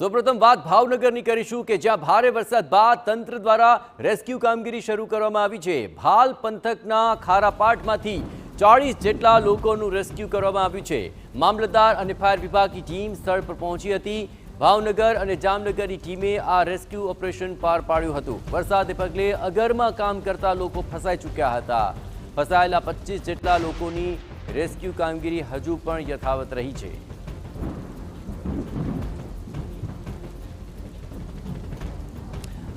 સૌપ્રથમ વાત ભાવનગરની કરીશું કે જ્યાં ભારે વરસાદ બાદ તંત્ર દ્વારા રેસ્ક્યુ કામગીરી શરૂ કરવામાં આવી છે। ભાલ પંથકના ખારાપાટમાંથી 40 જેટલા લોકોનું રેસ્ક્યુ કરવામાં આવ્યું છે। મામલતદાર અને ફાયર વિભાગની ટીમ સ્થળ પર પહોંચી હતી। ભાવનગર અને જામનગરની ટીમે આ રેસ્ક્યુ ઓપરેશન પાર પાડ્યું હતું। વરસાદને પગલે અગરમાં કામ કરતા લોકો ફસાઈ ચૂક્યા હતા। ફસાયેલા 25 જેટલા લોકોની રેસ્ક્યુ કામગીરી હજુ પણ યથાવત રહી છે।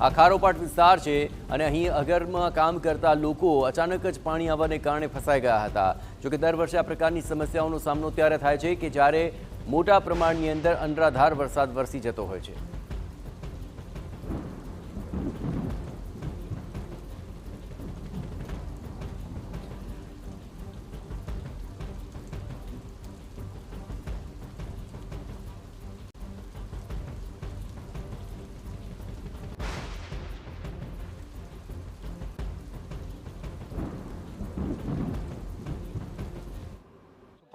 આ ખારોપાટ વિસ્તાર છે અને અહીં અગરમાં કામ કરતા લોકો અચાનક જ પાણી આવવાને કારણે ફસાઈ ગયા હતા। જોકે દર વર્ષે આ પ્રકારની સમસ્યાઓનો સામનો ત્યારે થાય છે કે જ્યારે મોટા પ્રમાણની અંદર અનરાધાર વરસાદ વરસી જતો હોય છે।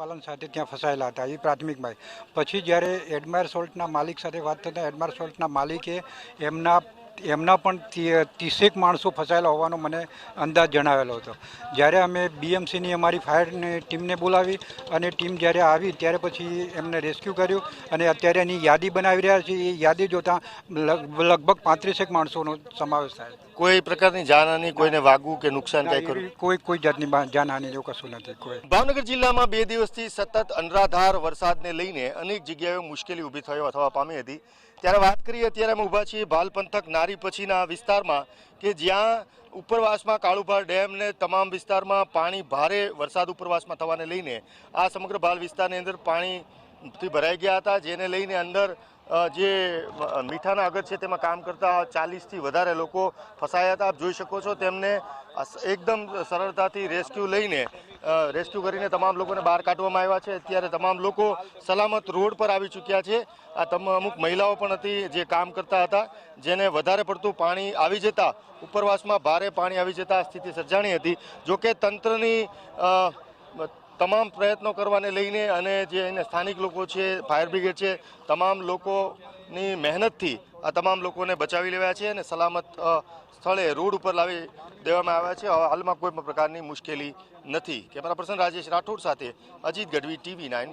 પાલન સાથે ત્યાં ફસાયેલા હતા એ પ્રાથમિક માહિતી। પછી જ્યારે એડમાયર સોલ્ટના માલિક સાથે વાત થતાં એડમાયર સોલ્ટના માલિકે એમના પણ 30 માણસો ફસાયેલા હોવાનો મને અંદાજ જણાવેલો હતો। જ્યારે અમે બીએમસીની અમારી ફાયરની ટીમને બોલાવી અને ટીમ જ્યારે આવી ત્યારે પછી એમને રેસ્ક્યુ કર્યું અને અત્યારે એની યાદી બનાવી રહ્યા છીએ। એ યાદી જોતાં લગભગ 35 માણસોનો સમાવેશ થાય। કોઈ પ્રકારની જાનહાની, કોઈને વાગવું કે નુકસાન કઈ કર્યું? કોઈ જાતની જાનહાની જેવું કશું નથી। કોઈ ભાવનગર જિલ્લામાં 2 દિવસથી સતત અનરાધાર વરસાદને લઈને અનેક જગ્યાએ મુશ્કેલી ઊભી થવા પામી હતી। ત્યારે વાત કરીએ અત્યારે અમે ઊભા છીએ ભાલ પંથક નારી પછીના વિસ્તારમાં કે જ્યાં ઉપરવાસમાં કાળુભાર ડેમ ને તમામ વિસ્તારમાં પાણી ભારે વરસાદ ઉપરવાસમાં થવાને લઈને આ સમગ્ર ભાલ વિસ્તારની અંદર પાણીથી ભરાઈ ગયા હતા, જેને લઈને અંદર જે મીઠાના અગર છે તેમાં કામ કરતા 40થી વધારે લોકો ફસાયા હતા। આપ જોઈ શકો છો તેમને એકદમ સરળતાથી રેસ્ક્યુ કરીને તમામ લોકોને બહાર કાઢવામાં આવ્યા છે। અત્યારે તમામ લોકો સલામત રોડ પર આવી ચૂક્યા છે। આ અમુક મહિલાઓ પણ હતી જે કામ કરતા હતા, જેને વધારે પડતું પાણી આવી જતા ઉપરવાસમાં ભારે પાણી આવી જતા સ્થિતિ સર્જાણી હતી। જોકે તંત્રની તમામ પ્રયત્નો કરવાને લઈને અને જે અહીંના સ્થાનિક લોકો છે, ફાયર બ્રિગેડ છે, તમામ લોકોની મહેનતથી આ તમામ લોકોને બચાવી લેવાયા છે અને સલામત સ્થળે રોડ ઉપર લાવી દેવામાં આવ્યા છે। હાલમાં કોઈ પણ પ્રકારની મુશ્કેલી નથી। કેમેરા પર્સન રાજેશ રાઠોડ સાથે અજીત ગઢવી, TV9।